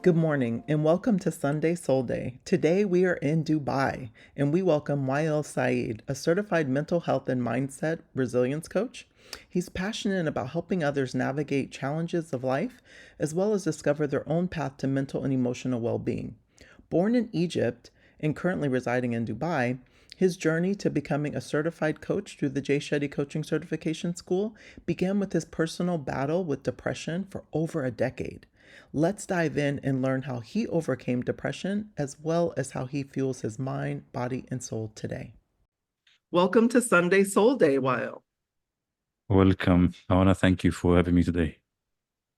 Good morning and welcome to Sunday Soul Day. Today we are in Dubai and we welcome Wael Saeed, a certified mental health and mindset resilience coach. He's passionate about helping others navigate challenges of life as well as discover their own path to mental and emotional well being. Born in Egypt and currently residing in Dubai, his journey to becoming a certified coach through the Jay Shetty Coaching Certification School began with his personal battle with depression for over a decade. Let's dive in and learn how he overcame depression as well as how he fuels his mind, body, and soul today. Welcome to Sunday Soul Day, Wael. Welcome. I want to thank you for having me today.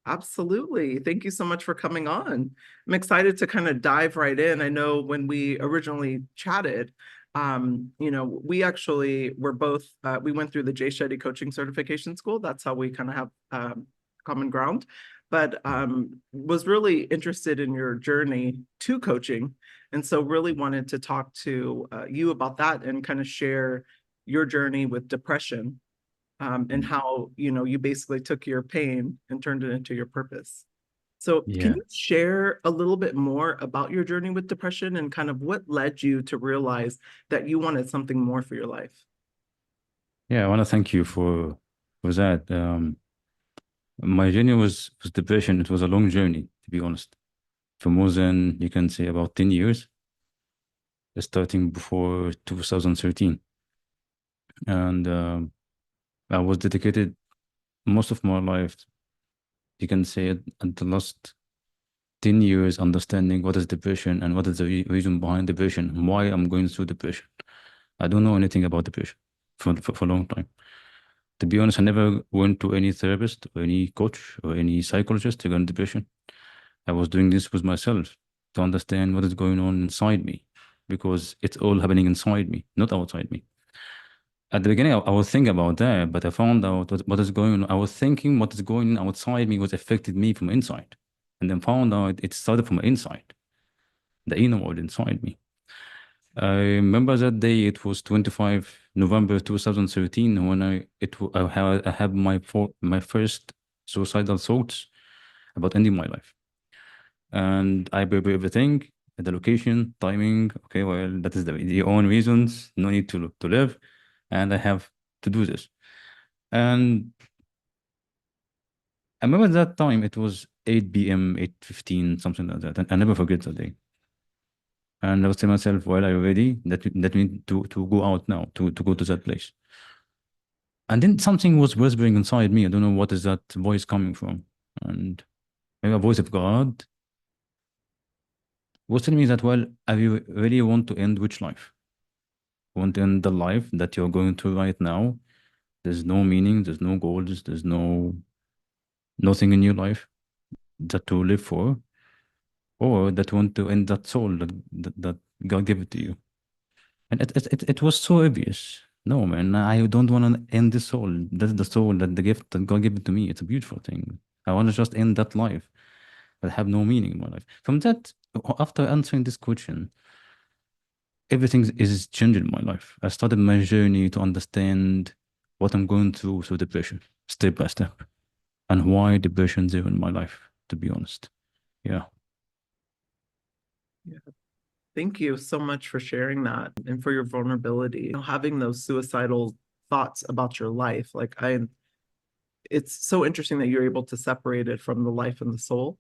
Absolutely. Thank you so much for coming on. I'm excited to kind of dive right in. I know when we originally chatted, we actually were both, we went through the Jay Shetty Coaching Certification School. That's how we kind of have common ground, but was really interested in your journey to coaching. And so really wanted to talk to you about that and kind of share your journey with depression and how you basically took your pain and turned it into your purpose. So can Yeah. you share a little bit more about your journey with depression and kind of what led you to realize that you wanted something more for your life? Yeah, I want to thank you for that. My journey was depression. It was a long journey, to be honest. For more than you can say about 10 years, starting before 2013. And I was dedicated most of my life, you can say at the last 10 years understanding what is depression and what is the reason behind depression, and why I'm going through depression. I don't know anything about depression for a long time. To be honest, I never went to any therapist or any coach or any psychologist to get depression. I was doing this with myself to understand what is going on inside me because it's all happening inside me, not outside me. At the beginning, I was thinking about that, but I found out what is going on. I was thinking what is going on outside me was affected me from inside, and then found out it started from inside, the inner world inside me. I remember that day. It was 25 November 2013 when I had my first suicidal thoughts about ending my life, and I prepare everything, the location, timing. Okay, well, that is the own reasons. No need to live, and I have to do this. And I remember that time. It was 8 p.m., 8:15, something like that. And I never forget that day. And I was telling myself, well, are you ready? That we need to go out now, to go to that place. And then something was whispering inside me. I don't know what is that voice coming from. And maybe a voice of God was telling me that, well, are you really want to end which life? Want to end the life that you're going through right now? There's no meaning, there's no goals, there's nothing in your life that to live for, or that want to end that soul that God gave it to you. And it was so obvious. No, man, I don't want to end the soul. That's the soul, that the gift that God gave it to me. It's a beautiful thing. I want to just end that life that have no meaning in my life. From that, after answering this question, everything is changing in my life. I started my journey to understand what I'm going through depression, step by step, and why depression is in my life, to be honest. Yeah. Yeah. Thank you so much for sharing that and for your vulnerability. Having those suicidal thoughts about your life, it's so interesting that you're able to separate it from the life and the soul.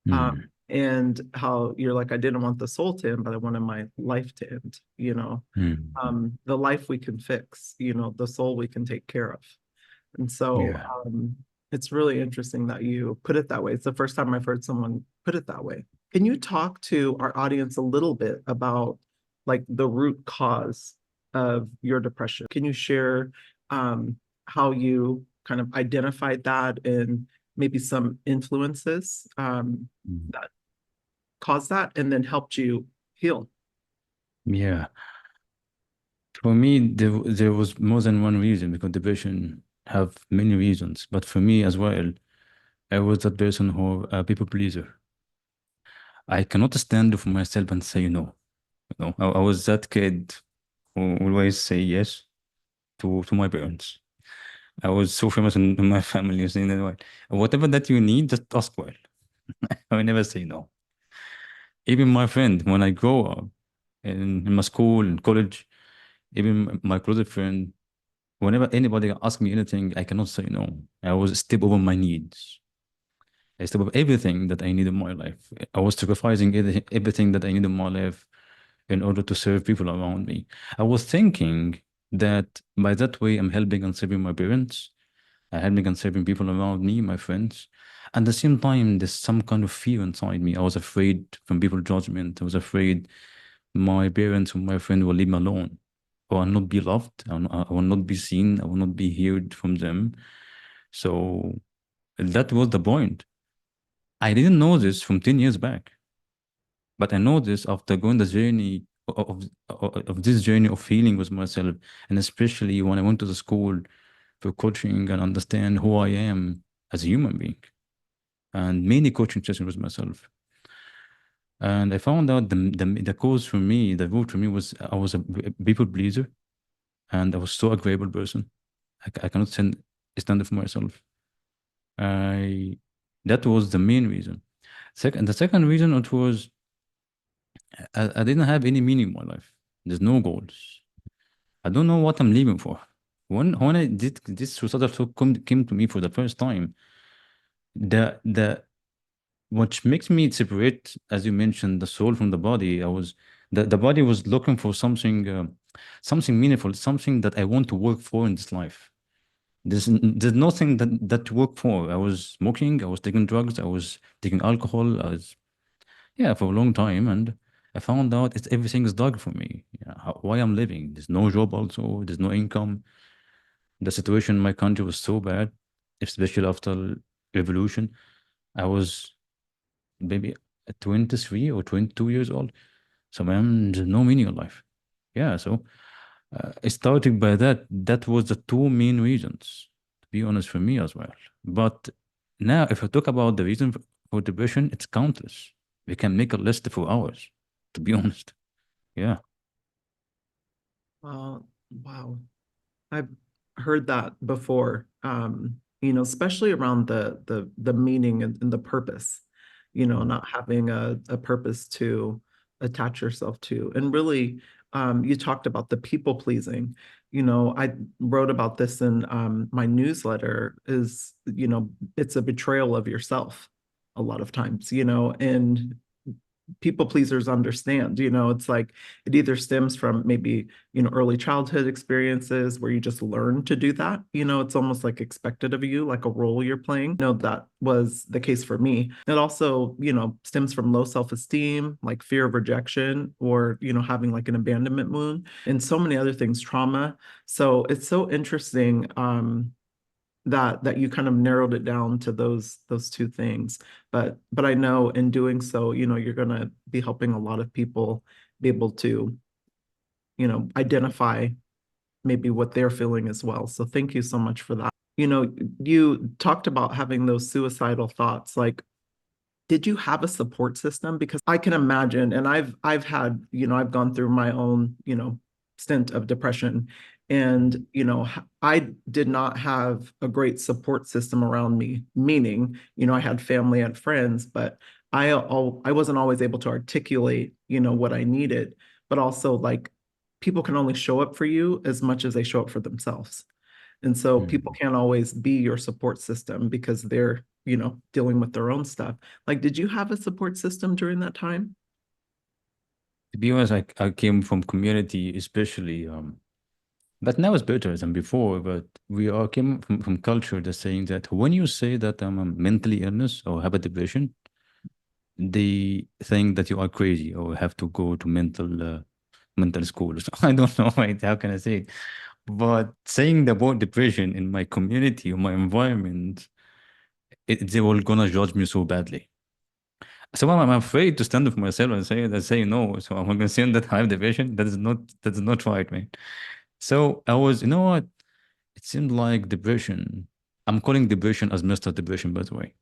Mm. And how you're like, I didn't want the soul to end, but I wanted my life to end. Mm. The life we can fix, the soul we can take care of. And so Yeah. it's really interesting that you put it that way. It's the first time I've heard someone put it that way. Can you talk to our audience a little bit about like the root cause of your depression? Can you share how you kind of identified that and maybe some influences Mm. that caused that and then helped you heal? Yeah. For me, there was more than one reason because depression have many reasons. But for me as well, I was that person who a people pleaser. I cannot stand for myself and say no. I was that kid who always say yes to my parents. I was so famous in my family saying that, "Well, whatever that you need, just ask well." I will never say no. Even my friend, when I grow up in my school, in college, even my closest friend, whenever anybody asks me anything, I cannot say no. I was step over my needs. I step over everything that I need in my life. I was sacrificing everything that I need in my life in order to serve people around me. I was thinking that by that way, I'm helping and serving my parents, helping and serving people around me, my friends. At the same time, there's some kind of fear inside me. I was afraid from people's judgment. I was afraid my parents or my friend will leave me alone. Or I'll not be loved. I will not be seen. I will not be heard from them. So that was the point. I didn't know this from 10 years back, but I know this after going the journey of this journey of healing with myself, and especially when I went to the school for coaching and understand who I am as a human being, and many coaching sessions with myself. And I found out the cause for me, the root for me was I was a people pleaser, and I was so agreeable person. I cannot stand up for myself. I That was the main reason. The second reason it was I didn't have any meaning in my life. There's no goals. I don't know what I'm living for. When I did this suicidal thought came to me for the first time, the what makes me separate, as you mentioned, the soul from the body. The body was looking for something meaningful, something that I want to work for in this life. There's nothing that to work for. I was smoking, I was taking drugs, I was taking alcohol, I was yeah for a long time, and I found out everything is dark for me. Yeah, why I'm living? There's no job, also there's no income. The situation in my country was so bad, especially after revolution. I was maybe 23 or 22 years old. So man, there's no meaning in life. Yeah, so starting by that, that was the two main reasons, to be honest, for me as well. But now, if I talk about the reason for depression, it's countless. We can make a list for hours, to be honest. Yeah. Wow. I've heard that before. Especially around the meaning and the purpose, Mm. not having a purpose to attach yourself to. And really, you talked about the people pleasing. I wrote about this in my newsletter is, it's a betrayal of yourself a lot of times, and people pleasers understand, it's like it either stems from maybe, early childhood experiences where you just learn to do that. It's almost like expected of you, like a role you're playing. That was the case for me. It also, stems from low self-esteem, like fear of rejection, or, having like an abandonment wound, and so many other things, trauma. So it's so interesting, that you kind of narrowed it down to those two things. But I know in doing so, you're going to be helping a lot of people be able to, identify maybe what they're feeling as well. So thank you so much for that. You talked about having those suicidal thoughts. Like, did you have a support system? Because I can imagine, and I've had, I've gone through my own, stint of depression, and I did not have a great support system around me. Meaning, I had family and friends, but I wasn't always able to articulate, what I needed. But also, like, people can only show up for you as much as they show up for themselves. And so people Mm. can't always be your support system because they're, dealing with their own stuff. Like, did you have a support system during that time? To be honest, I came from community, especially, but now it's better than before. But we are came from culture that's saying that when you say that I'm a mentally illness or have a depression, they think that you are crazy or have to go to mental school. So I don't know, right? How can I say it? But saying the word depression in my community or my environment, they will gonna judge me so badly. So I'm afraid to stand up for myself and say no. So I'm gonna say that I have depression. That is not right, man. So I was, you know what? It seemed like depression. I'm calling depression as Mr. Depression, by the way.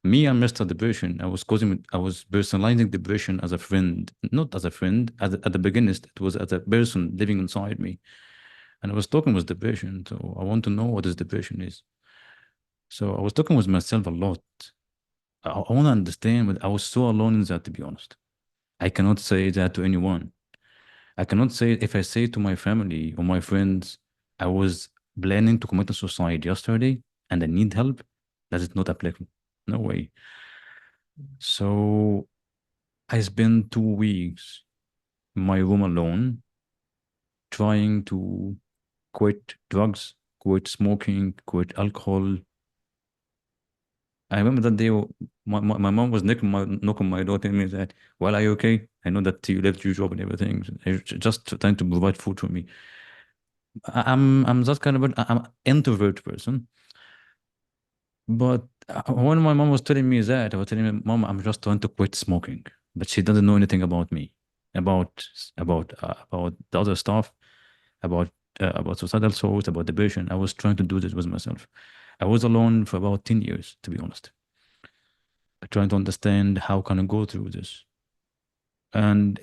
Me and Mr. Depression, I was personalizing depression as a friend, not as a friend. At the beginning, it was as a person living inside me. And I was talking with depression. So I want to know what this depression is. So I was talking with myself a lot. I want to understand, but I was so alone in that, to be honest. I cannot say that to anyone. I cannot say if I say to my family or my friends, I was planning to commit a suicide yesterday and I need help, that is not applicable. No way. So I spent 2 weeks in my room alone trying to quit drugs, quit smoking, quit alcohol. I remember that day, my mom was knocking my door telling me that, well, are you okay? I know that you left your job and everything. Just trying to provide food for me. I'm that kind of I'm introvert person. But when my mom was telling me that, I was telling me, Mom, I'm just trying to quit smoking. But she doesn't know anything about me, about about the other stuff, about about suicidal thoughts, about depression. I was trying to do this with myself. I was alone for about 10 years, to be honest, trying to understand how can I go through this. And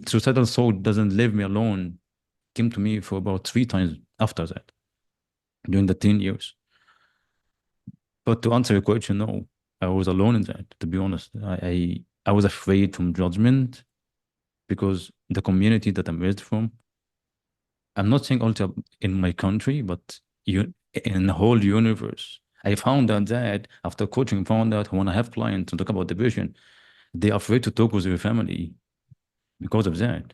suicidal thought doesn't leave me alone. Came to me for about 3 times after that, during the 10 years. But to answer your question, no, I was alone in that, to be honest. I was afraid from judgment because the community that I'm raised from, I'm not saying also in my country, but in the whole universe. I found out that after coaching, found out when I have clients to talk about depression, they're afraid to talk with their family because of that.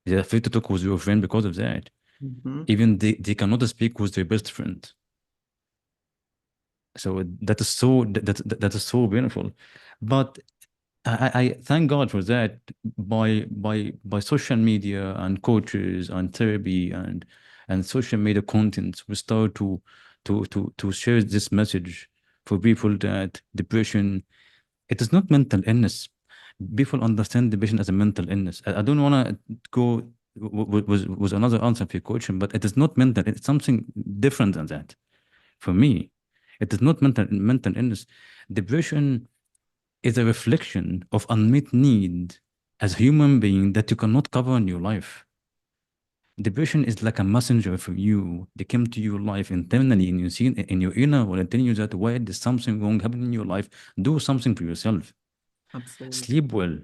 They're afraid to talk with your friend because of that. Mhm. Even they cannot speak with their best friend. So that is so painful. But I thank God for that. By social media and coaches and therapy and social media content, we start to share this message for people that depression, it is not mental illness. People understand depression as a mental illness. I don't want to go with another answer for your question, but it is not mental. It's something different than that. For me, it is not mental illness. Depression is a reflection of unmet need as human being that you cannot cover in your life. Depression is like a messenger for you. They come to your life internally and you see it in your inner world telling you that why there's something wrong happening in your life. Do something for yourself. Absolutely. Sleep well.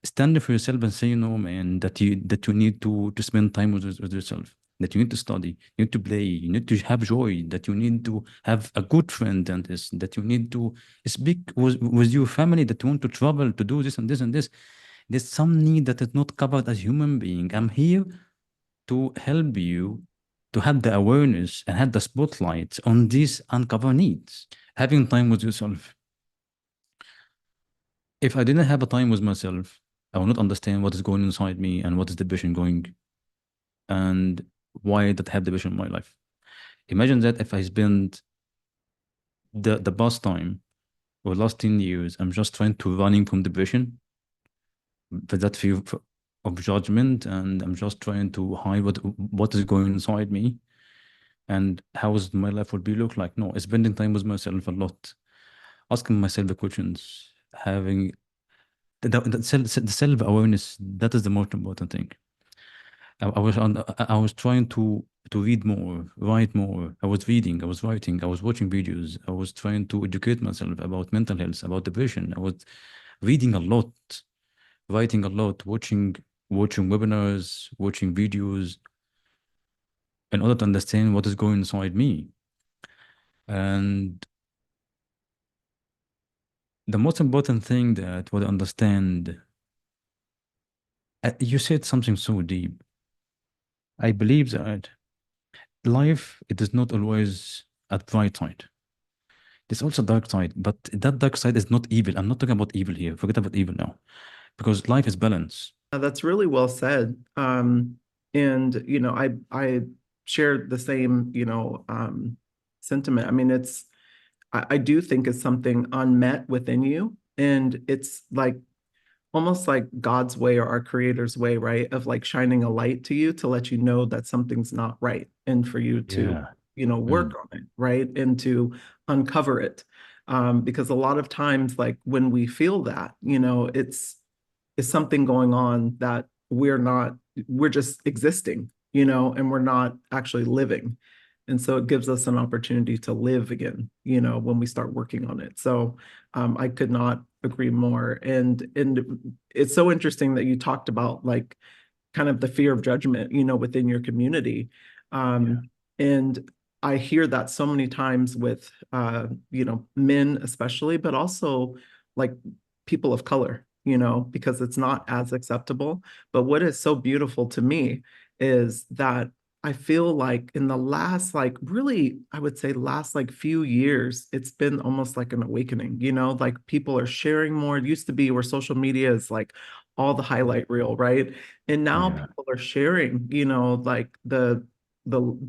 Stand up for yourself and say, man, that you need to spend time with yourself. That you need to study, you need to play, you need to have joy, that you need to have a good friend and this, that you need to speak with your family, that you want to travel to do this and this and this. There's some need that is not covered as human being. I'm here to help you to have the awareness and have the spotlight on these uncovered needs. Having time with yourself. If I didn't have a time with myself, I will not understand what is going inside me and what is the vision going and why did I have the vision in my life. Imagine that if I spend the past time or last 10 years, I'm just trying to running from the vision for that fear of judgment, and I'm just trying to hide what is going inside me and how is my life would be look like. No, spending time with myself a lot, asking myself the questions, having the self awareness. That is the most important thing. I was trying to read more, write more. I was reading, I was writing, I was watching videos. I was trying to educate myself about mental health, about depression. I was reading a lot, writing a lot, watching webinars, watching videos in order to understand what is going inside me. And the most important thing that what I understand, you said something so deep. I believe that life, it is not always a bright side. There's also dark side, but that dark side is not evil. I'm not talking about evil here. Forget about evil now, because life is balance. That's really well said. And I shared the same, sentiment. I mean, I do think it's something unmet within you, and it's like almost like God's way or our creator's way, right? Of like shining a light to you to let you know that something's not right and for you to, Yeah. work Mm. on it, right? And to uncover it. Because a lot of times, like when we feel that, it's something going on that we're just existing, and we're not actually living. And so it gives us an opportunity to live again, when we start working on it. So I could not agree more. And it's so interesting that you talked about like kind of the fear of judgment, within your community. Yeah. And I hear that so many times with, men especially, but also like people of color, because it's not as acceptable. But what is so beautiful to me is that I feel like in the last, like really, I would say last like few years, it's been almost like an awakening, like people are sharing more. It used to be where social media is like all the highlight reel, right? And now Yeah. people are sharing, like the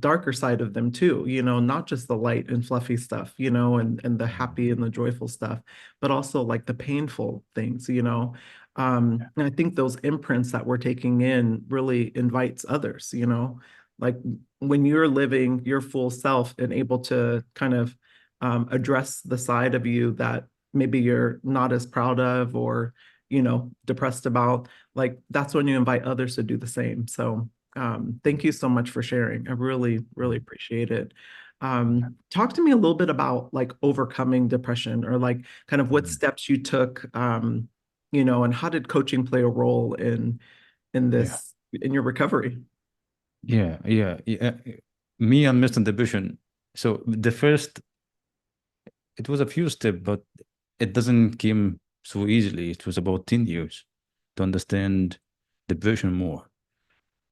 darker side of them too, not just the light and fluffy stuff, and the happy and the joyful stuff, but also like the painful things, and I think those imprints that we're taking in really invites others, like when you're living your full self and able to kind of address the side of you that maybe you're not as proud of or depressed about, like that's when you invite others to do the same. So thank you so much for sharing. I really, really appreciate it. Talk to me a little bit about like overcoming depression or like kind of what Mm. steps you took, and how did coaching play a role in Yeah. this in your recovery? Yeah. Yeah. Yeah. Me and Mr. Division. So the first, it was a few steps, but it doesn't came so easily. It was about 10 years to understand the version more.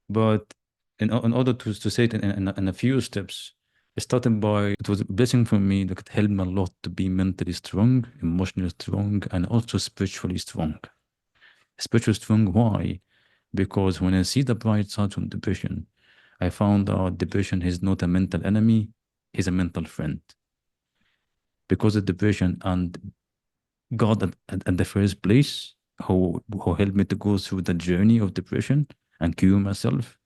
But in order to say it in a few steps, it started by, it was a blessing for me that it helped me a lot to be mentally strong, emotionally strong, and also spiritually strong. Spiritually strong, why? Because when I see the bright side from depression, I found out depression is not a mental enemy, he's a mental friend. Because of depression and God at the first place, who helped me to go through the journey of depression and cure myself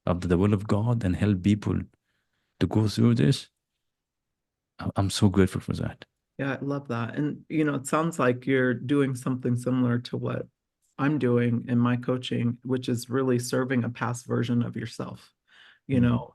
after the will of God and help people to go through this. I'm so grateful for that. Yeah, I love that. And, it sounds like you're doing something similar to what I'm doing in my coaching, which is really serving a past version of yourself, Mm.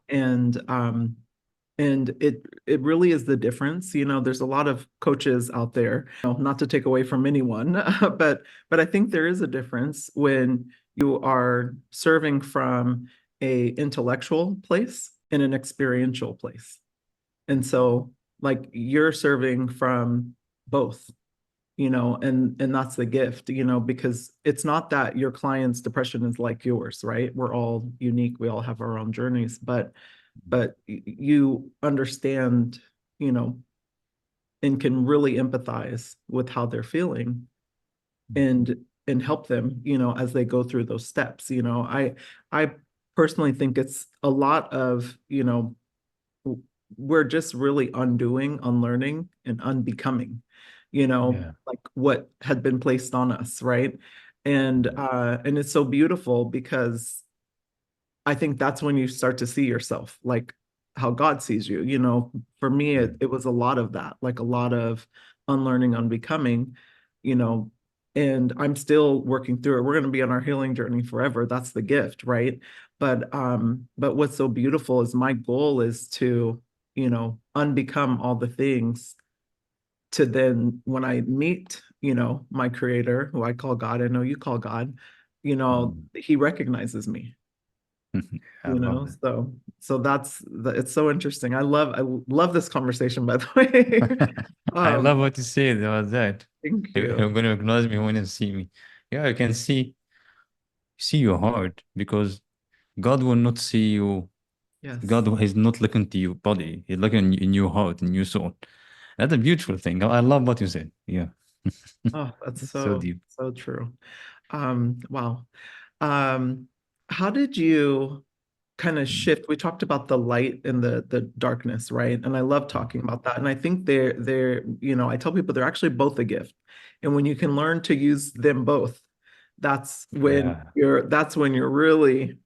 and it really is the difference. There's a lot of coaches out there, not to take away from anyone, but I think there is a difference when you are serving from a intellectual place and an experiential place. And so like you're serving from both, and that's the gift, because it's not that your client's depression is like yours, right? We're all unique. We all have our own journeys, but you understand, you know, and can really empathize with how they're feeling and help them, as they go through those steps. I personally think it's a lot of, we're just really undoing, unlearning, and unbecoming, Yeah. like what had been placed on us, right? And it's so beautiful because I think that's when you start to see yourself like how God sees you. For me, it was a lot of that, like a lot of unlearning, unbecoming, you know, and I'm still working through it. We're going to be on our healing journey forever. That's the gift, right? But what's so beautiful is my goal is to, unbecome all the things to then when I meet, my creator, who I call God, I know you call God, Mm. he recognizes me, I love that. so it's so interesting. I love this conversation, by the way. I um love what you said about that. thank You're you. going to acknowledge me when you see me. Yeah, I can see your heart because God will not see you. Yes. God is not looking to your body. He's looking in your heart, in your soul. That's a beautiful thing. I love what you said. Yeah. Oh, that's It's so so deep. so true. Wow. um how did you kind of Mm. shift? We talked about the light and the darkness, right? And I love talking about that. And I think they're, I tell people they're actually both a gift. And when you can learn to use them both, Yeah. that's when you're really,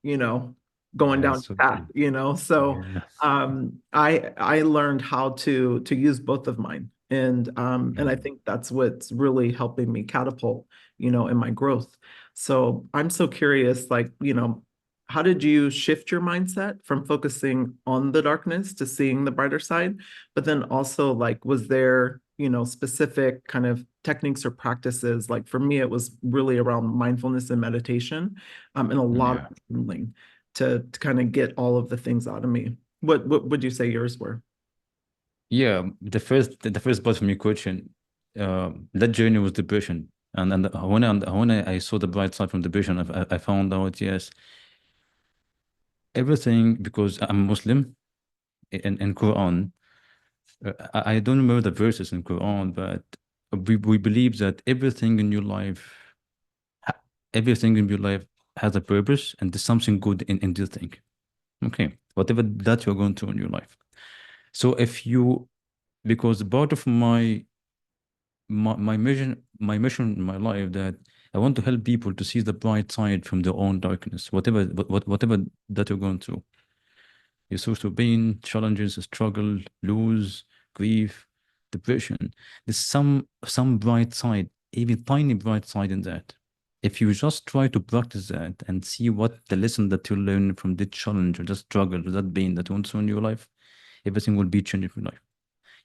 going Yeah, down so the path, deep. So Yeah. I learned how to use both of mine. And I Mm. think that's what's really helping me catapult, in my growth. So I'm so curious, like, how did you shift your mindset from focusing on the darkness to seeing the brighter side? But then also, like, was there, specific kind of techniques or practices? Like for me, it was really around mindfulness and meditation, and a lot Yeah. of journaling to kind of get all of the things out of me. What would you say yours were? Yeah, the first part from your question, that journey was depression. And when I saw the bright side from depression, I found out, yes, everything, because I'm Muslim in Quran. I don't remember the verses in Quran, but we believe that ha- everything in your life has a purpose, and there's something good in this thing. Okay, whatever that you're going through in your life. So if you, because part of my mission in my life, that I want to help people to see the bright side from their own darkness, whatever that you're going through. Your social pain, challenges, struggle, lose, grief, depression. There's some bright side, even tiny bright side in that. If you just try to practice that and see what the lesson that you learn from the challenge or the struggle or that pain that went through in your life, everything will be changing in your life.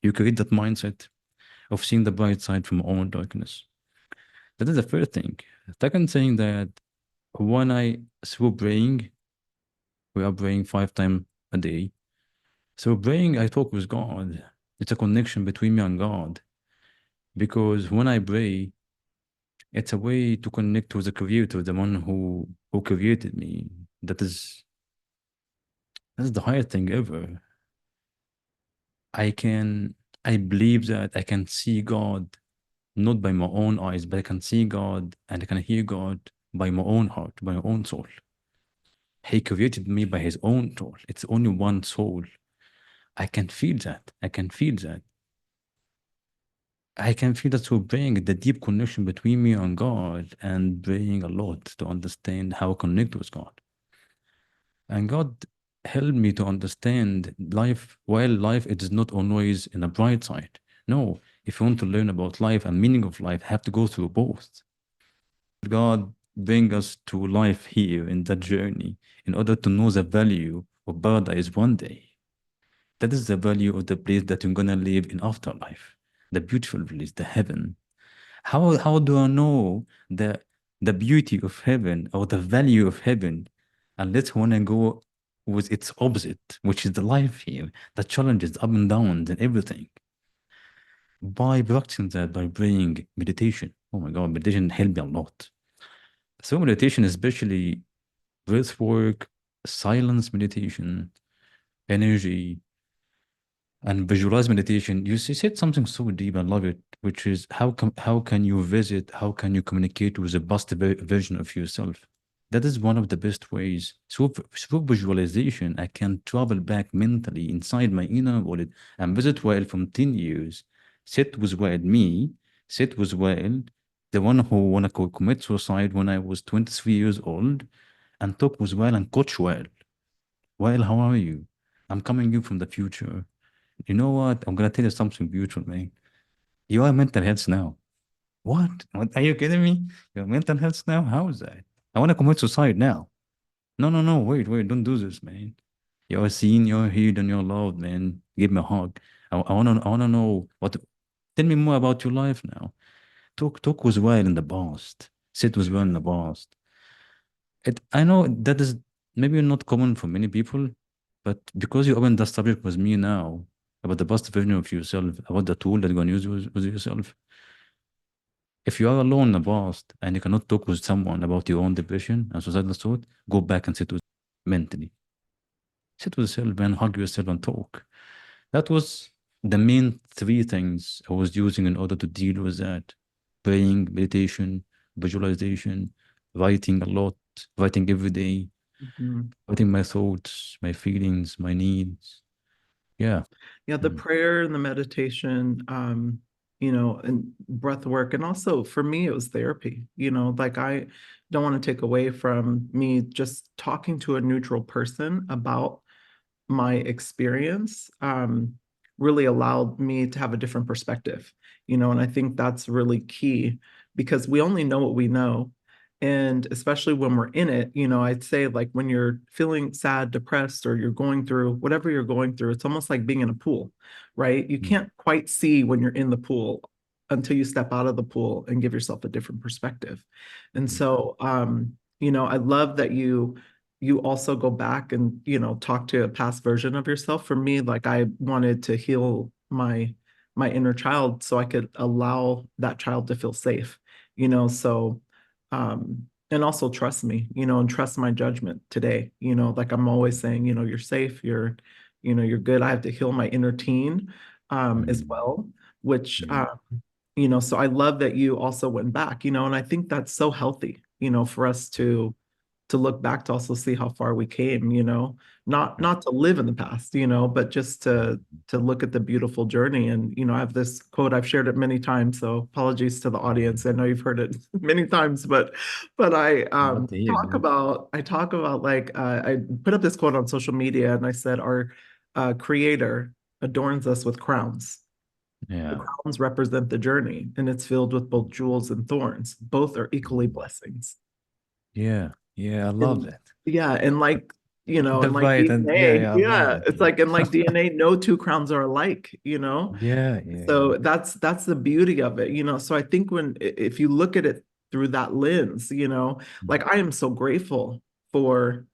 You create that mindset of seeing the bright side from all darkness. That is the first thing. Second thing, that when I through praying, we are praying 5 times a day. So praying, I talk with God. It's a connection between me and God. Because when I pray, it's a way to connect with the Creator, the one who created me. That is that's the highest thing ever. I can I believe that I can see God not by my own eyes, but I can see God and I can hear God by my own heart, by my own soul. He created me by his own soul. It's only one soul. I can feel that. I can feel that. I can feel that through praying, the deep connection between me and God, and praying a lot to understand how I connect with God. And God helped me to understand life. While life, it is not always in a bright side. No, if you want to learn about life and meaning of life, have to go through both. God bring us to life here in that journey in order to know the value of paradise one day. That is the value of the place that you're gonna live in afterlife, the beautiful place, the heaven. How do I know the beauty of heaven or the value of heaven unless when I go with its opposite, which is the life here, the challenges, up and downs, and everything. By practicing that, by praying, meditation. Oh my God, meditation helped me a lot. So meditation, especially breath work, silence meditation, energy, and visualize meditation. Said something so deep. I love it, which is how can you visit, how can you communicate with the best version of yourself? That is one of the best ways. Through visualization, I can travel back mentally inside my inner world and visit Wael from 10 years, sit with Wael, me, sit with Wael, the one who wanna commit suicide when I was 23 years old, and talk with Wael and coach Wael. Wael, how are you? I'm coming you from the future. You know what? I'm gonna tell you something beautiful, man. You are mental health now. What? Are you kidding me? You're mental health now? How is that? I want to commit suicide now. No, no, no. Wait. Don't do this, man. You're seen, you're heard, and you're loved, man. Give me a hug. I wanna know what. Tell me more about your life now. Talk was well in the past. Sit was well in the past. I know that is maybe not common for many people, but because you opened the subject with me now about the past version of yourself, about the tool that you're gonna use with yourself. If you are alone in the past and you cannot talk with someone about your own depression and suicidal thought, go back and sit with mentally. Sit with yourself and hug yourself and talk. That was the main three things I was using in order to deal with that. Praying, meditation, visualization, writing a lot, writing every day, Mhm. writing my thoughts, my feelings, my needs. Yeah. Yeah, the Mhm. prayer and the meditation, and breath work. And also for me, it was therapy. Like I don't want to take away from me just talking to a neutral person about my experience, really allowed me to have a different perspective, and I think that's really key because we only know what we know. And especially when we're in it, I'd say like when you're feeling sad, depressed, or you're going through whatever you're going through, it's almost like being in a pool, right? You Mm. can't quite see when you're in the pool until you step out of the pool and give yourself a different perspective. And Mm. so, I love that you also go back and, talk to a past version of yourself. For me, like I wanted to heal my inner child so I could allow that child to feel safe, so and also trust me, and trust my judgment today. Like I'm always saying, you're safe, you're good. I have to heal my inner teen as Mm. well, which Yeah. so I love that you also went back, and I think that's so healthy, for us to look back to also see how far we came, not to live in the past, but just to look at the beautiful journey. And I have this quote, I've shared it many times, so apologies to the audience. I know you've heard it many times, but I Glad to hear that. talk about like I put up this quote on social media, and I said our creator adorns us with crowns. The Yeah. crowns represent the journey, and it's filled with both jewels and thorns. Both are equally Mm. blessings. Yeah. Yeah. I love And that. yeah, and like, and like Divide and yeah, DNA, yeah, I love yeah, that. it's like in like DNA, no two crowns are alike, Yeah, yeah, yeah. So that's the beauty of it, So I think if you look at it through that lens, Mm. like I am so grateful for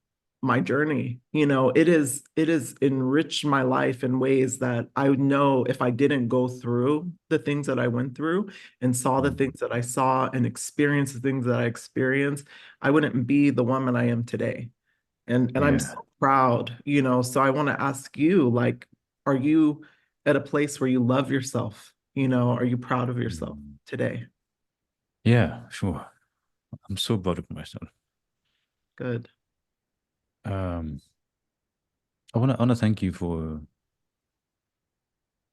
my journey. It is enriched my life in ways that I know if I didn't go through the things that I went through and saw the Mm. things that I saw and experienced the things that I experienced, I wouldn't be the woman I am today. And I'm Yeah. so proud, so I want to ask you, like, are you at a place where you love yourself? Are you proud of yourself Mm. today? Yeah, sure. I'm so proud of myself. Good. Um, I wanna thank you for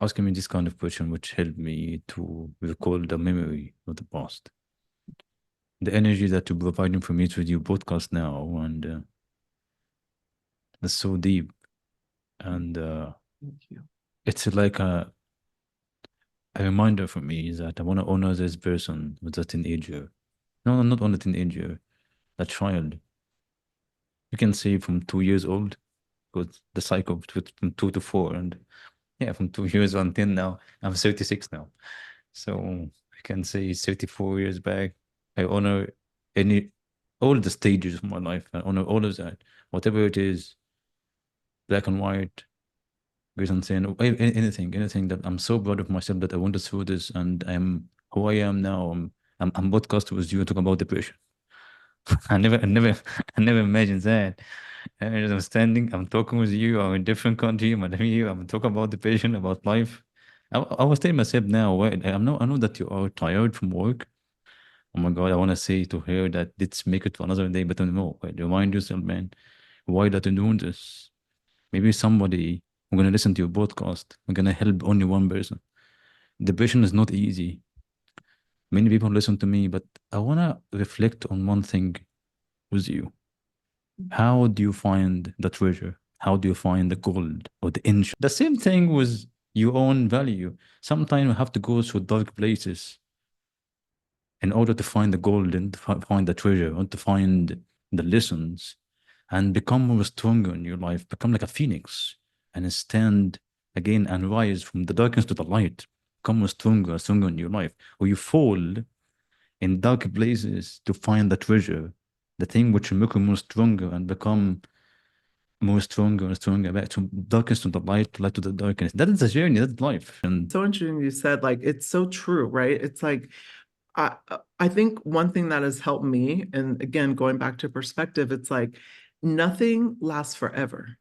asking me this kind of question, which helped me to recall the memory of the past, the energy that you're providing for me through your podcast now, and it's so deep, and Thank you. it's like a reminder for me that I want to honor this person with a teenager. No, no, not only teenager, a child. You can say from 2 years old, because the cycle from 2 to 4, and yeah, from 2 years until now, I'm 36 now. So I can say 34 years back, I honor any all the stages of my life. I honor all of that, whatever it is, black and white, great and thin, anything that I'm so proud of myself that I wanted through this, and I'm who I am now. I'm podcast with you talking about depression. I never imagined that. And I'm standing, I'm talking with you, I'm in a different country, I'm here, I'm talking about depression, about life. I was telling myself now, wait, I know that you are tired from work. Oh my God, I want to say to her that let's make it to another day, but no, wait, remind yourself, man, why that you're doing this? Maybe somebody who's gonna listen to your podcast, we're gonna help only one person. Depression is not easy. Many people listen to me, but I wanna reflect on one thing with you. How do you find the treasure? How do you find the gold or the inch? The same thing with your own value. Sometimes you have to go through dark places in order to find the gold and to find the treasure and to find the lessons and become more stronger in your life, become like a phoenix and stand again and rise from the darkness to the light, become more stronger, stronger in your life. Or you fall in dark places to find the treasure, the thing which will make you more stronger and become more stronger and stronger back to darkness to the light, light to the darkness. That is a journey, that's life. And So interesting you said, like, it's so true, right? It's like I think one thing that has helped me, and again, going back to perspective, it's like nothing lasts forever,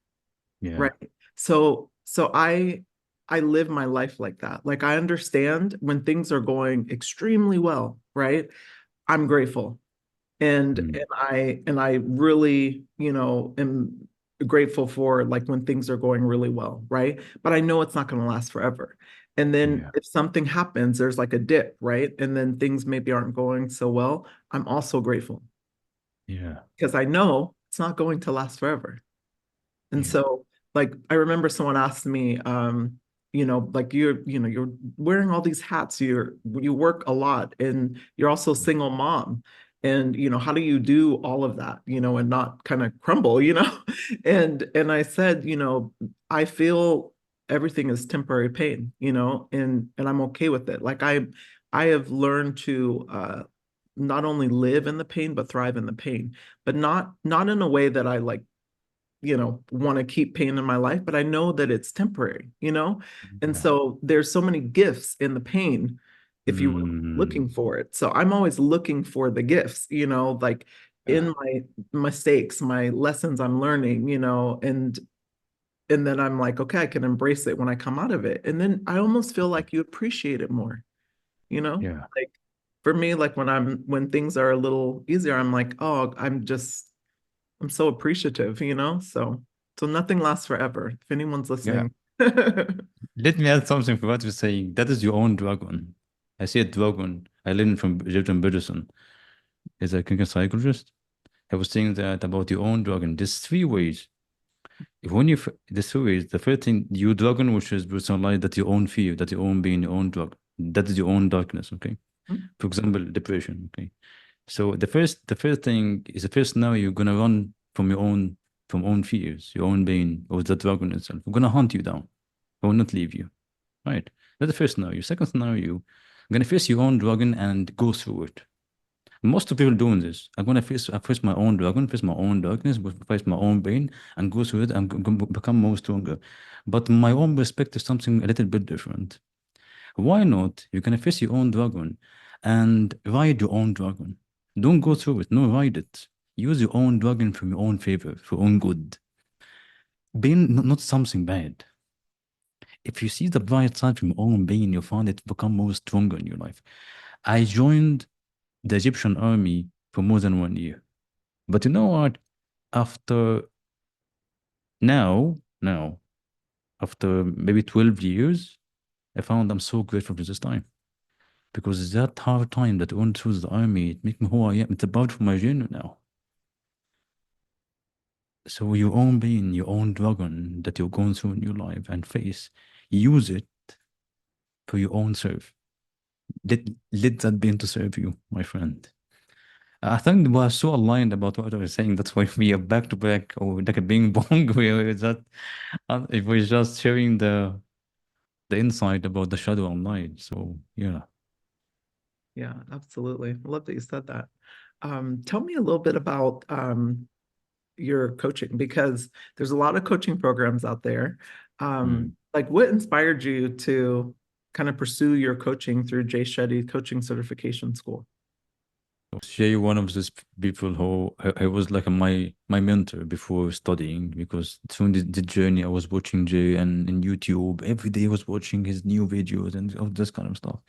yeah. right? So I live my life like that. Like I understand when things are going extremely well, right? I'm grateful. and Mm. and I really, am grateful for like when things are going really well, right? But I know it's not going to last forever. And then Yeah. if something happens, there's like a dip, right? And then things maybe aren't going so well. I'm also grateful Yeah. because I know it's not going to last forever. And Yeah. so, like, I remember someone asked me, like you're wearing all these hats, you work a lot, and you're also a single mom. And how do you do all of that, and not kind of crumble, and I said, I feel everything is temporary pain, and I'm okay with it. Like I have learned to not only live in the pain but thrive in the pain, but not in a way that I like, want to keep pain in my life, but I know that it's temporary, and Yeah. so there's so many gifts in the pain if you were looking Mm, for it. So I'm always looking for the gifts, like yeah. in my mistakes, my lessons I'm learning, and then I'm like, okay, I can embrace it when I come out of it. And then I almost feel like you appreciate it more, Yeah. like for me, like when things are a little easier, I'm like, oh, I'm so appreciative, so nothing lasts forever. If anyone's Yeah. listening. Let me add something for what you're saying. That is your own dragon. I see a dragon. I learned from Egyptian Buddhism. As a clinical psychologist, I was saying that about your own dragon. There's three ways. If when you the three ways, the first thing, your dragon, which is personalized, that your own fear, that your own being, your own dragon. That is your own darkness. Okay. For example, depression. Okay. So the first thing is the first now you're gonna run from own fears, your own pain, or the dragon itself. We're gonna hunt you down. I will not leave you. Right. That's the first scenario. Second scenario, I'm gonna face your own dragon and go through it. Most of people doing this. I'm gonna face my own dragon, face my own darkness, face my own pain, and go through it and become more stronger. But my own perspective is something a little bit different. Why not? You can face your own dragon and ride your own dragon. Don't go through it. No, ride it. Use your own dragon for your own favor, for your own good. Pain, not something bad. If you see the bright side from your own pain, you'll find it become more stronger in your life. I joined the Egyptian army for more than 1 year. But you know what? After now, after maybe 12 years, I found I'm so grateful for this time. Because that hard time that I went through the army, it made me who I am. It's about for my journey now. So your own pain, your own dragon that you're going through in your life and face, use it for your own serve. Let that pain to serve you, my friend. I think we are so aligned about what I was saying. That's why we are back to back or like a ping pong. Where is that if we're just sharing the insight about the shadow and light. So yeah. Yeah, absolutely. I love that you said that. Tell me a little bit about your coaching, because there's a lot of coaching programs out there. Mm. Like what inspired you to kind of pursue your coaching through Jay Shetty Coaching Certification School? Jay, one of those people who I was like my mentor before studying because through the journey I was watching Jay and in YouTube every day I was watching his new videos and all this kind of stuff.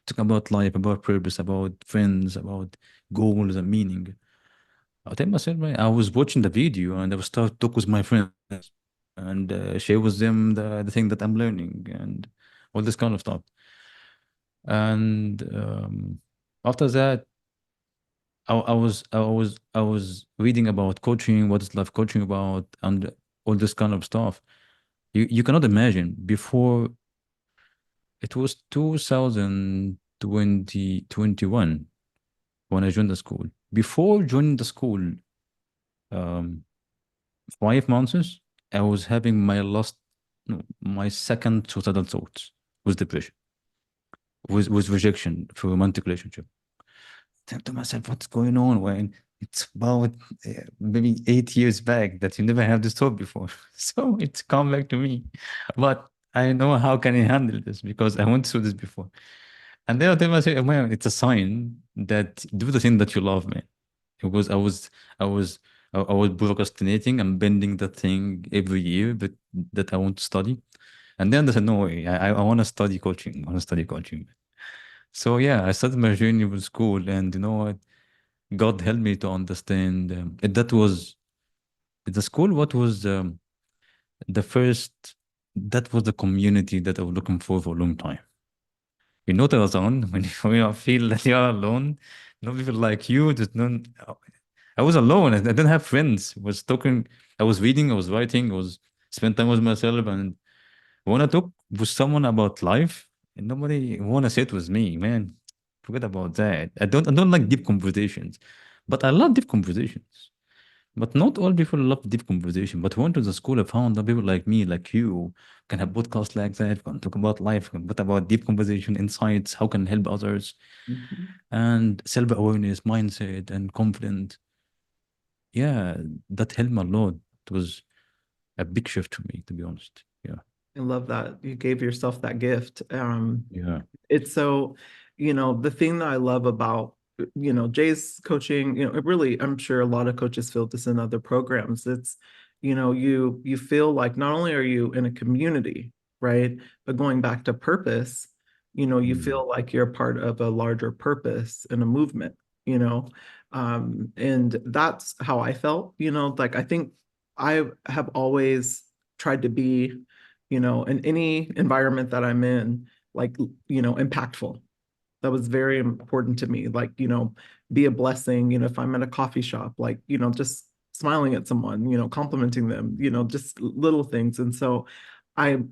Talking about life, about purpose, about friends, about goals and meaning. I tell myself, man, I was watching the video and I was start talk with my friends and share with them the thing that I'm learning and all this kind of stuff. And after that. I was reading about coaching, what is life coaching about, and all this kind of stuff. You cannot imagine before it was 2021 when I joined the school. Before joining the school, um, 5 months, I was having my last, no, my second suicidal thoughts with depression, with rejection for romantic relationship. Think to myself, what's going on when it's about maybe 8 years back that you never had this thought before. So it's come back to me. But I know how can I handle this because I went through this before. And then I tell myself, man, it's a sign that do the thing that you love, man. Because I was, I was procrastinating and bending the thing every year, but that I want to study. And then I said, no way, I want to study coaching. I want to study coaching. So yeah, I started my journey with school, and you know what? God helped me to understand that was the school. What was the first? That was the community that I was looking for a long time. You're not alone when you feel that you're alone. No people like you. There's none. I was alone. I didn't have friends. I was talking. I was reading. I was writing. I was spend time with myself. And when I talk with someone about life, and nobody wanna sit with me, man. Forget about that. I don't like deep conversations, but I love deep conversations. But not all people love deep conversation. But went to the school, I found that people like me, like you, can have podcasts like that, can talk about life, can talk about deep conversation, insights, how can help others, Mhm. and self-awareness, mindset, and confidence. Yeah, that helped me a lot. It was a big shift to me, to be honest. Yeah. I love that you gave yourself that gift. Yeah. It's so, the thing that I love about, Jay's coaching, it really, I'm sure a lot of coaches feel this in other programs. It's, you feel like not only are you in a community, right? But going back to purpose, you Mm. feel like you're part of a larger purpose in a movement, you know. And that's how I felt, like I think I have always tried to be, in any environment that I'm in, like, impactful. That was very important to me. Like, be a blessing, if I'm at a coffee shop, like, just smiling at someone, complimenting them, just little things. And so I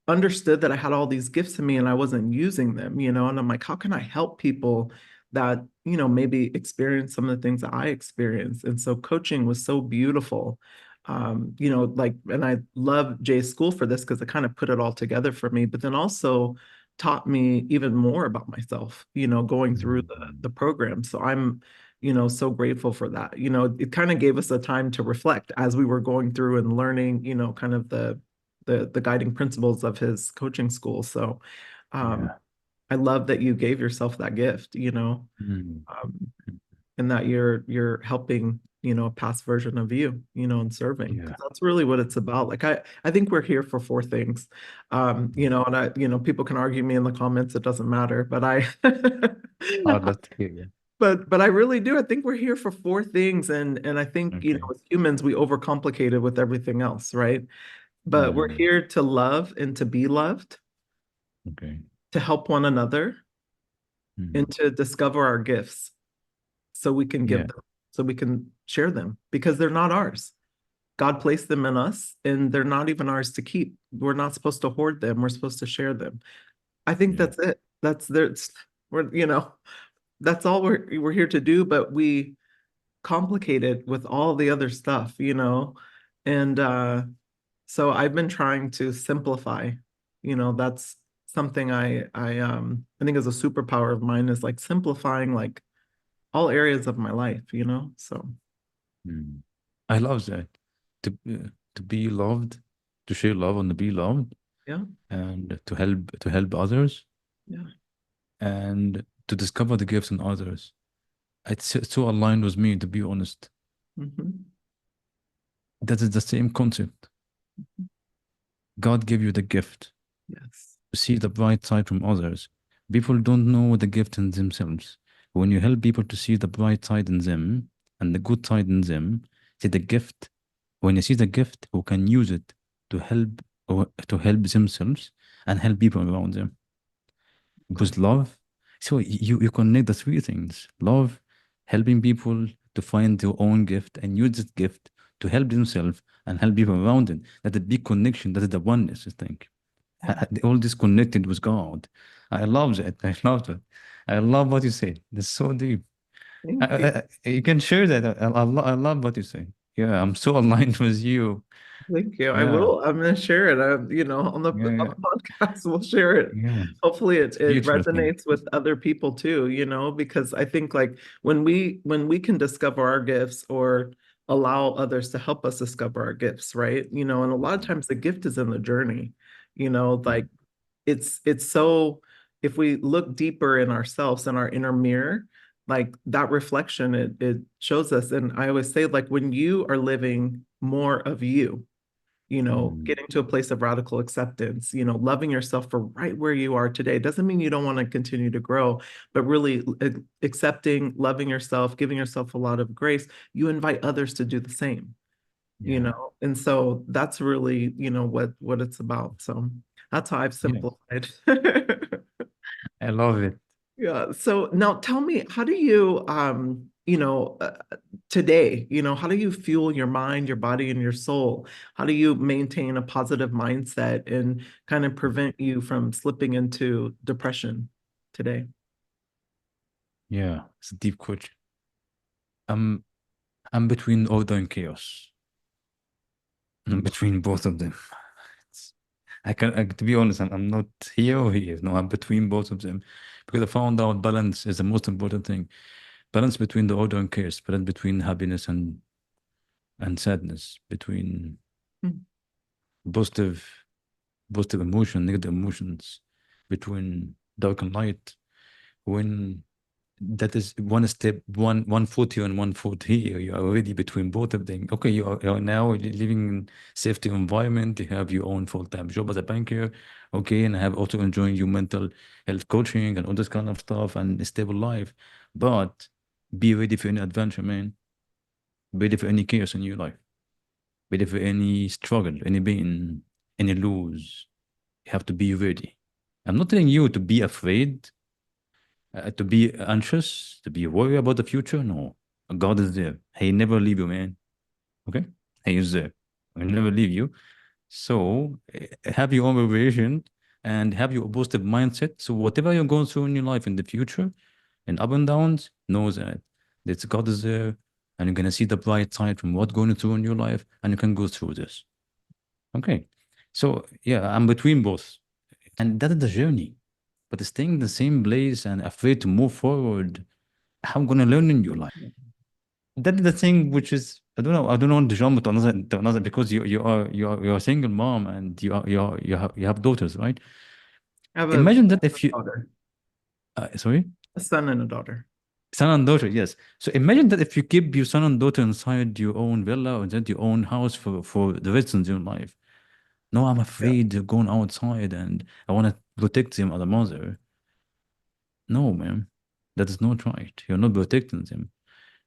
understood that I had all these gifts in me and I wasn't using them, and I'm like, how can I help people that, maybe experience some of the things that I experienced? And so coaching was so beautiful. Like, and I love Jay's school for this because it kind of put it all together for me, but then also taught me even more about myself, going through the Mm. program. So I'm, so grateful for that. It kind of gave us a time to reflect as we were going through and learning, kind of the guiding principles of his coaching school. So Yeah. I love that you gave yourself that gift, Mm. um, and that you're helping, a past version of you, and serving, Yeah. because that's really what it's about. Like I think we're here for four things. And people can argue me in the comments, it doesn't matter, but I I'd love to hear you. but I really do. I think we're here for four things. And I think, Okay. as humans, we overcomplicate it with everything else, right? But we're Mm. here to love and to be loved, Okay. to help one another, and Mm. to discover our gifts so we can give Yeah. them, so we can share them because they're not ours. God placed them in us and they're not even ours to keep. We're not supposed to hoard them. We're supposed to share them. I think Yeah. that's it. We're, that's all we're here to do, but we complicate it with all the other stuff, And so I've been trying to simplify. That's something I think is a superpower of mine, is like simplifying like all areas of my life. So Mm. I love that. To be loved, to share love and to be loved, yeah, and to help others, yeah. and to discover the gifts in others. It's so aligned with me, to be honest. Hmm. That is the same concept. God gave you the gift Yes. to see the bright side from others. People don't know the gift in themselves. When you help people to see the bright side in them and the good side in them, see the gift. When you see the gift, who can use it to help, or to help themselves and help people around them. Okay. Because love, so you connect the three things: love, helping people to find their own gift and use that gift to help themselves and help people around them. That's a big connection. That is the oneness, I think. Yeah. All this connected with God. I love that. I love that. I love what you say. That's so deep. Thank you. You can share that. I love what you say. Yeah, I'm so aligned with you. Thank you. I Yeah, will. I'm going to share it. On the yeah, yeah, podcast, we'll share it. yeah. Hopefully, it It's a it beautiful thing. resonates with other people too. Because I think like when we can discover our gifts or allow others to help us discover our gifts, right? And a lot of times the gift is in the journey. Mm. Like it's so, if we look deeper in ourselves and our inner mirror, like that reflection, it shows us. And I always say, like, when you are living more of you, Mm. getting to a place of radical acceptance, loving yourself for right where you are today. Doesn't mean you don't want to continue to grow, but really accepting, loving yourself, giving yourself a lot of grace. You invite others to do the same, Yeah, and so that's really, what it's about. So that's how I've yeah. simplified. I love it. Yeah. So now tell me, how do you, today, how do you fuel your mind, your body, and your soul? How do you maintain a positive mindset and kind of prevent you from slipping into depression today? Yeah, it's a deep question. I'm I'm between order and chaos. I'm between both of them. It's, to be honest, I'm not here or here. No, I'm between both of them because I found out balance is the most important thing. Balance between the order and chaos, balance between happiness and sadness, between Mm. positive positive emotion, negative emotions, between dark and light. When that is one step, one foot here and one foot here, you are already between both of them. Okay, you are now living in safety environment. You have your own full-time job as a banker. Okay, and have also enjoying your mental health coaching and all this kind of stuff and a stable life. But be ready for any adventure, man. Be ready for any chaos in your life. Be ready for any struggle, any pain, any lose. You have to be ready. I'm not telling you to be afraid, to be anxious, to be worried about the future. No, God is there. He never leave you, man. Okay, He is there. He'll never leave you. So have your own revelation and have your positive mindset. So whatever you're going through in your life in the future, and up and downs, know that God is there, and you're gonna see the bright side from what's going through in your life, and you can go through this. Okay, so yeah, I'm between both, and that is the journey. But staying in the same place and afraid to move forward, how I'm gonna learn in your life? That is the thing which is I don't want to jump to another because you're a single mom and you have daughters, right? I have a Imagine that if you daughter, sorry, a son and a daughter. son and daughter, yes. So imagine that if you keep your son and daughter inside your own villa or that your own house for the rest of your life. No, I'm Yeah. afraid of going outside and I want to protect them as a mother. No, man, that is not right. You're not protecting them.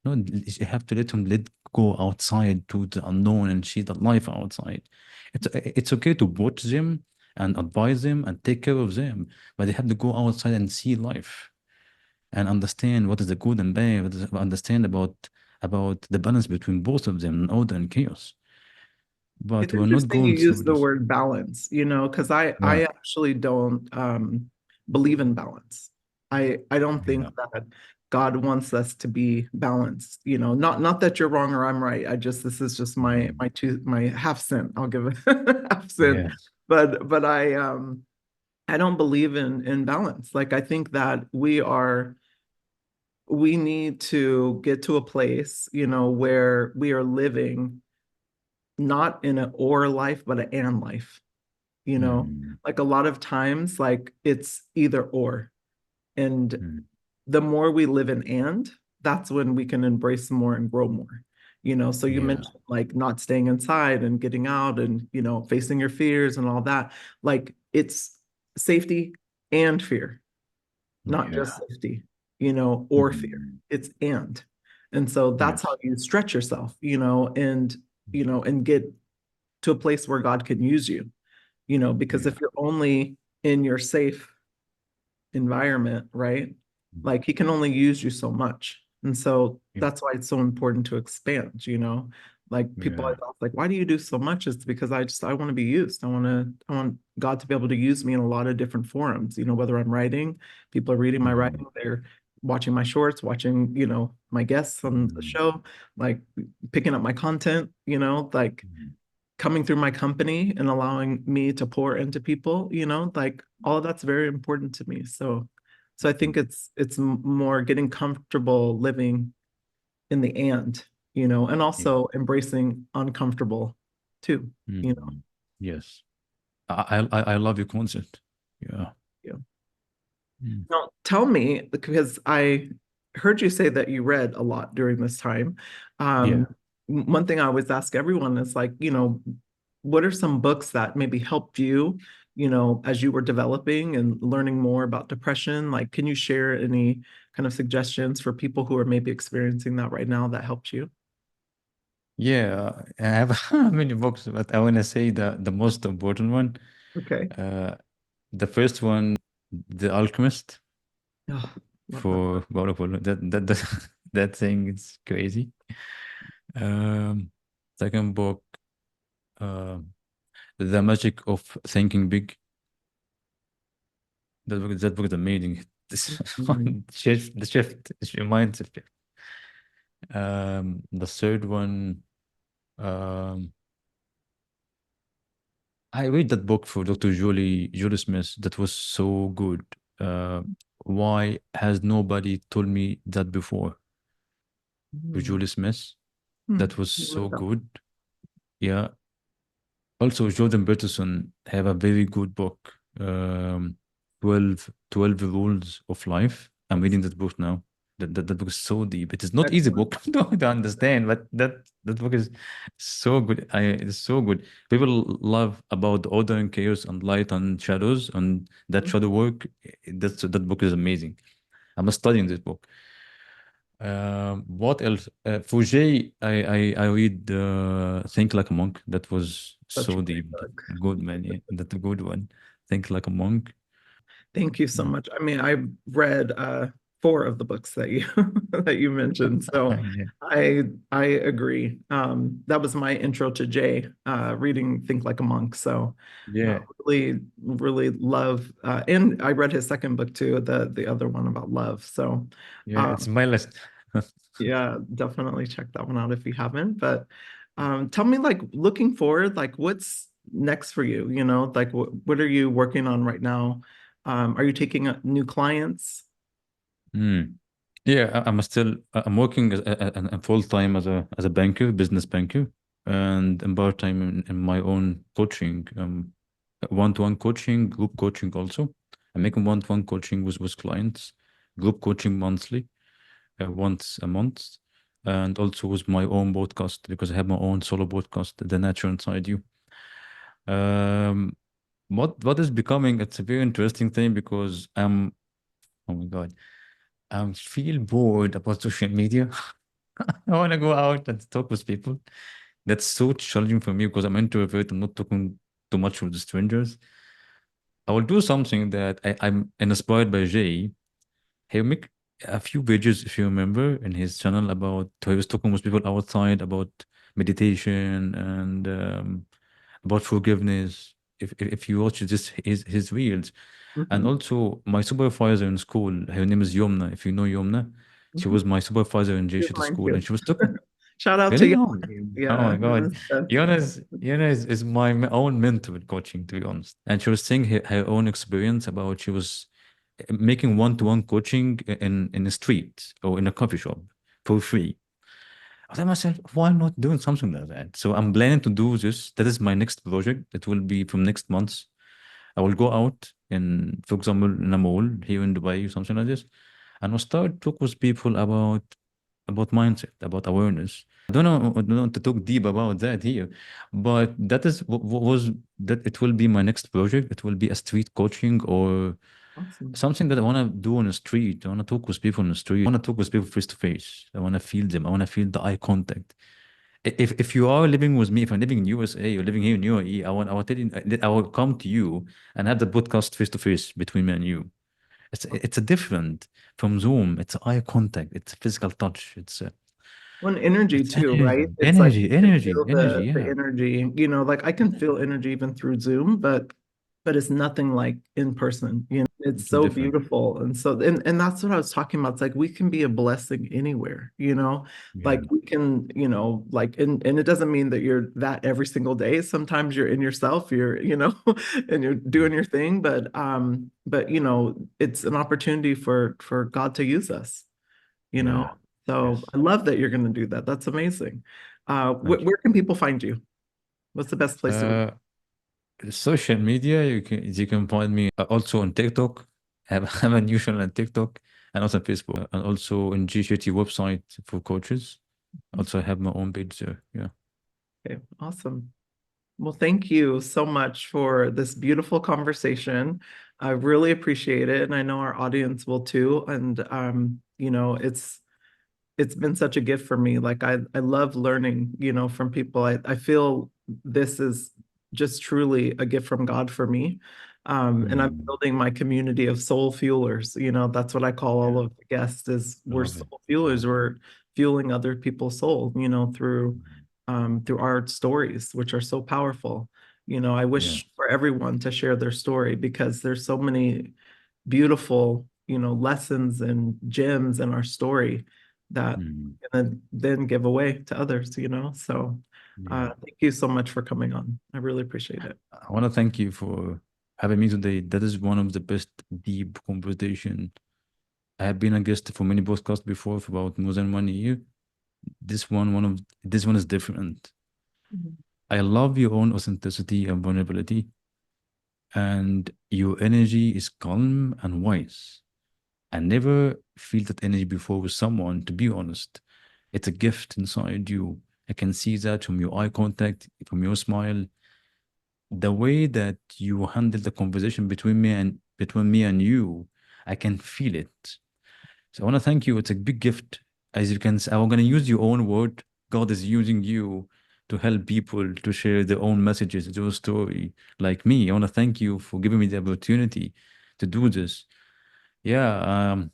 No, you have to let them let go outside to the unknown and see the life outside. It's okay to watch them and advise them and take care of them, but they have to go outside and see life and understand what is the good and bad, understand about the balance between both of them, order and chaos. It's But we're not interesting you going use through the this. word balance, because I Yeah, actually don't believe in balance. I don't think yeah, that God wants us to be balanced, not that you're wrong or I'm right. This is just mm, my half cent. I'll give it half cent. yes, But I don't believe in balance. Like I think that we need to get to a place, where we are living not in an or life, but an and life, you know? mm, Like a lot of times, like it's either or. And mm, the more we live in and, that's when we can embrace more and grow more. So you yeah, mentioned like not staying inside and getting out and, facing your fears and all that. Like it's safety and fear, not just yeah, safety, or fear. mm, It's and. And so that's how yes, you stretch yourself, and get to a place where God can use you, because yeah, if you're only in your safe environment, right? mm, Like he can only use you so much. And so yeah, that's why it's so important to expand, Like people yeah, are like, why do you do so much? It's because I want to be used. I want God to be able to use me in a lot of different forums, whether I'm writing, people are reading my mm, writing, they're watching my shorts, watching, my guests on the mm, show, like picking up my content, like mm, coming through my company and allowing me to pour into people, like all of that's very important to me. So I think mm, it's more getting comfortable living in the and yeah, also embracing uncomfortable too. mm, yes. I love your concept. Yeah. Yeah. Mm. Now tell me, because I heard you say that you read a lot during this time. Yeah. One thing I always ask everyone is like, what are some books that maybe helped you, as you were developing and learning more about depression? Like, can you share any kind of suggestions for people who are maybe experiencing that right now that helped you? Yeah. I have many books, but I want to say the most important one. Okay. Uh, the first one, The Alchemist Oh, love that. for Waterfall. That that thing is crazy. Um, second book, uh, The Magic of Thinking Big. That book is amazing. This Mhm. one shift, the shift, it's your mindset shift. The third one, um, I read that book for Dr. Julie Smith that was so good. Uh, why has nobody told me that before? For Mhm. Julie Smith, Hmm. that was What so about- good. Yeah. Also, Jordan Peterson have a very good book, 12 Rules of Life. I'm reading that book now. That book is so deep. It is not easy Excellent. book to understand, but that book is so good. It's so good. People love about order and chaos and light and shadows and that shadow work. That book is amazing. I'm studying this book. What else? For Jay, I read Think Like a Monk. That was Such a so great deep. book. Good man, yeah. That's a good one. Think Like a Monk. Thank you so Mm. much. I mean, I've read four of the books that you that you mentioned, so Yeah. I agree. That was my intro to Jay, reading Think Like a Monk. So Yeah. really love, and I read his second book too, the other one about love. So Yeah. It's um, my list. yeah, definitely check that one out if you haven't. But tell me, like, looking forward, like, what's next for you? You know, like, what are you working on right now? Are you taking new clients? Mm. Yeah, I'm working as a full time as a banker, business banker, and in part time in my own coaching, one-to-one coaching, group coaching also. I'm making one-to-one coaching with clients, group coaching monthly, once a month, and also with my own podcast because I have my own solo podcast, The Nature Inside You. Um, what is becoming? It's a very interesting thing because oh my God, I feel bored about social media. I want to go out and talk with people. That's so challenging for me because I'm introvert. I'm not talking too much with the strangers. I will do something that I'm inspired by Jay. He'll make a few pages, if you remember, in his channel about how he was talking with people outside about meditation and about forgiveness. If you watch just his reels, and Mhm. also my supervisor in school, her name is Yomna. If you know Yomna, she Mhm. was my supervisor in Jay Here's Shetty mine School, and too. she was talking. Shout out to Really? you. Oh, oh Yeah, my God. that's Yana is my own mentor in coaching, to be honest. And she was saying her own experience about she was making one-to-one coaching in a street or in a coffee shop for free. I thought myself, why not doing something like that? So I'm planning to do this. That is my next project. It will be from next month. I will go out in, for example, in a mall here in Dubai or something like this, and I'll start talk with people about mindset, about awareness. I don't know to talk deep about that here, but that is what was that it will be my next project. It will be a street coaching or awesome. something that I want to do on the street. I want to talk with people on the street. I want to talk with people face to face. I want to feel them. I want to feel the eye contact. If you are living with me, if I'm living in USA or living here in UAE, I will tell you, I will come to you and have the podcast face to face between me and you. It's a different from Zoom. It's eye contact. It's physical touch. One energy It's too, right? energy, It's like energy, you can energy, feel energy. the Yeah, energy, you know, like I can feel energy even through Zoom, but it's nothing like in person. You know, it's it's so different. beautiful. And so and that's what I was talking about. It's like we can be a blessing anywhere, you know, like Yeah, we can, you know, like and it doesn't mean that you're that every single day. Sometimes you're in yourself, you're, you know, and you're yeah, doing your thing, but you know, it's an opportunity for God to use us, you know. yeah. So Yes. I love that you're going to do that. That's amazing. Thank you. Where can people find you? What's the best place to reach? Uh, Social media, you can find me also on TikTok. Have a new channel on TikTok and also on Facebook and also in GCT website for coaches. Also, I have my own page there. Yeah. Okay, awesome. Well, thank you so much for this beautiful conversation. I really appreciate it, and I know our audience will too. And you know, it's been such a gift for me. Like I love learning, you know, from people. I feel this is just truly a gift from God for me. And I'm Mm, building my community of soul fuelers. You know, that's what I call all yeah. of the guests is I we're love it. soul fuelers. Wow. We're fueling other people's soul, you know, Mm, through our stories, which are so powerful. You know, I yeah. wish for everyone to share their story because there's so many beautiful lessons and gems in our story that Mm. and then give away to others. So Yeah. thank you so much for coming on. I really appreciate it. I want to thank you for having me today. That is one of the best deep conversation. I have been a guest for many podcasts before for about more than 1 year. This one is different. Mhm. I love your own authenticity and vulnerability, and your energy is calm and wise. I never feel that energy before with someone, to be honest. It's a gift inside you. I can see that from your eye contact, from your smile, the way that you handle the conversation between me and you. I can feel it. So I want to thank you. It's a big gift. As you can, I'm going to use your own word. God is using you to help people to share their own messages, their story. Like me, I want to thank you for giving me the opportunity to do this. Yeah,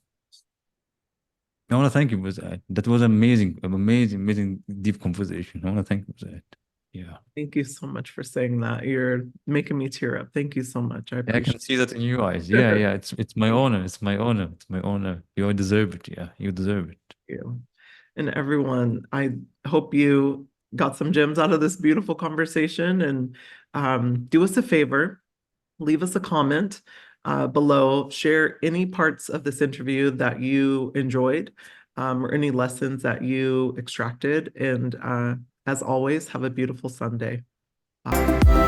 I want to thank you for that. That was amazing, an amazing, amazing deep conversation. I want to thank you for that. Yeah. Thank you so much for saying that. You're making me tear up. Thank you so much. I Yeah, I can appreciate see that in your eyes. Yeah, it. yeah. It's my honor. It's my honor. It's my honor. You all deserve it. Yeah, you deserve it. You. And everyone, I hope you got some gems out of this beautiful conversation. And do us a favor, leave us a comment below. Share any parts of this interview that you enjoyed or any lessons that you extracted. And as always, have a beautiful Sunday. Bye.